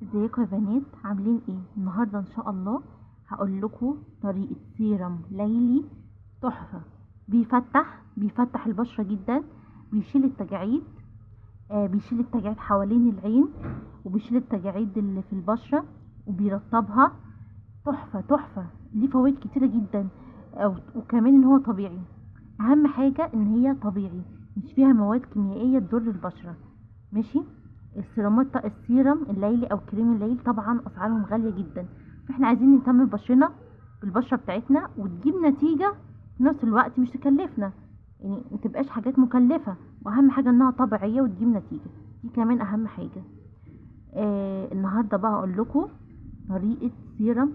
ازيكم يا بنات؟ عاملين ايه؟ النهارده ان شاء الله هقول لكم طريقه سيرم ليلي تحفه. بيفتح البشره جدا، بيشيل التجاعيد. بيشيل التجاعيد حوالين العين، وبيشيل التجاعيد اللي في البشره، وبيرطبها. تحفه تحفه، ليه فوائد كتيره جدا. وكمان ان هو طبيعي. اهم حاجه ان هي طبيعي، مش فيها مواد كيميائيه تضر البشره. ماشي. السيرم الليلي او كريم الليل طبعا اسعارهم غاليه جدا، فاحنا عايزين نهتم بالبشره بتاعتنا وتجيب نتيجه في نفس الوقت، مش تكلفنا، يعني متبقاش حاجات مكلفه. واهم حاجه انها طبيعيه وتجيب نتيجه، دي كمان اهم حاجه. النهارده بقى اقول لكم طريقه سيرم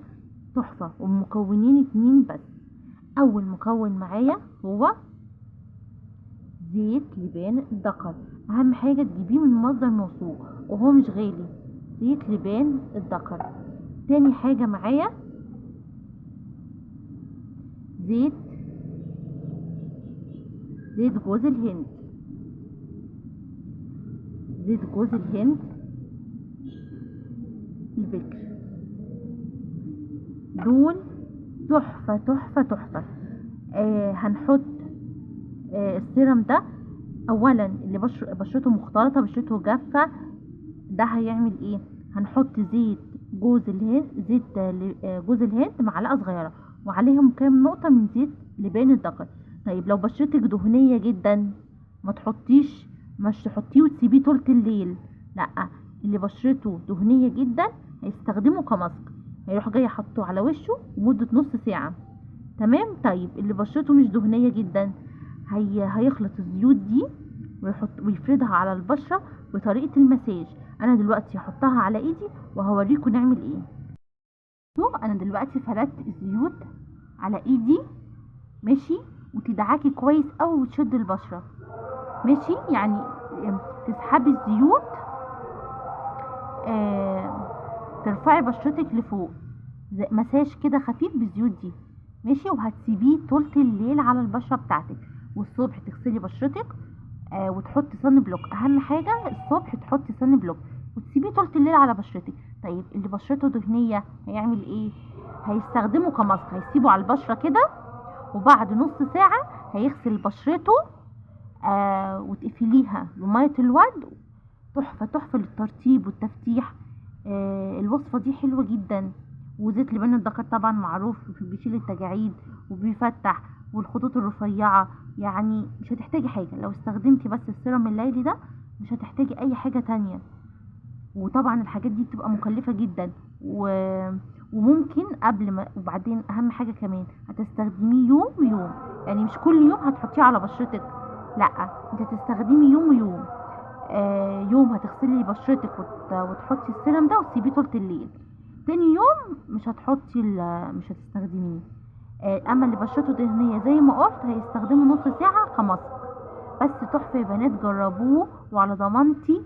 تحفه، ومكونين 2 بس. اول مكون معايا هو زيت لبان الدقر. اهم حاجه تجيبيه من مصدر موثوق وهو مش غالي، زيت لبان الدقر. تاني حاجه معايا زيت زيت جوز الهند. زيت جوز الهند البكر، دول تحفه تحفه تحفه. هنحط السيرم ده. اولا اللي بشرته مختلطه، بشرته جافه، ده هيعمل ايه؟ هنحط جوز الهند معلقه صغيره، وعليهم كام نقطه من زيت لبان الدقر. طيب لو بشرتك دهنيه جدا، ما تحطيش مش تحطيه وتسيبيه طول الليل، لا. اللي بشرته دهنيه جدا هيستخدمه كماسك، هيروح جاي حاطه على وشه لمده نص ساعه. تمام. طيب اللي بشرته مش دهنيه جدا، هيخلط الزيوت دي ويفردها على البشره بطريقه المساج. انا دلوقتي هحطها على ايدي وهوريكم نعمل ايه. انا دلوقتي فردت الزيوت على ايدي، ماشي. وتدعكي كويس قوي وتشد البشره، ماشي. يعني تسحبي الزيوت، ترفعي بشرتك لفوق، زي مساج كده خفيف بالزيوت دي، ماشي. وهتسيبيه طول الليل على البشره بتاعتك، والصبح تغسلي بشرتك وتحطي صن بلوك. اهم حاجه الصبح تحطي صن بلوك وتسيبيه طول الليل على بشرتك. طيب اللي بشرته دهنيه هيعمل ايه؟ هيستخدمه كماسك، هيسيبه على البشره كده، وبعد نص ساعه هيغسل بشرته وتقفليها بميه الورد. تحفه تحفه للترطيب والتفتيح. الوصفه دي حلوه جدا. وزيت لبان الدكر طبعا معروف بيشيل التجاعيد وبيفتح، والخطوط الرفيعه. يعني مش هتحتاجي حاجه لو استخدمتي بس السيرم الليلي ده، مش هتحتاجي اي حاجه تانية. وطبعا الحاجات دي بتبقى مكلفه جدا وممكن قبل ما، وبعدين اهم حاجه كمان هتستخدميه يوم يوم، يعني مش كل يوم هتحطيه على بشرتك، لا. انت تستخدمي يوم ويوم. يوم هتغسلي بشرتك وتحطي السيرم ده وتسيبيه طول الليل. تاني يوم مش هتستخدميه. اما اللي بشرته دهنيه زي ما قلت هيستخدمه نص ساعه كماسك. بس تحفه يا بنات، جربوه وعلى ضمانتي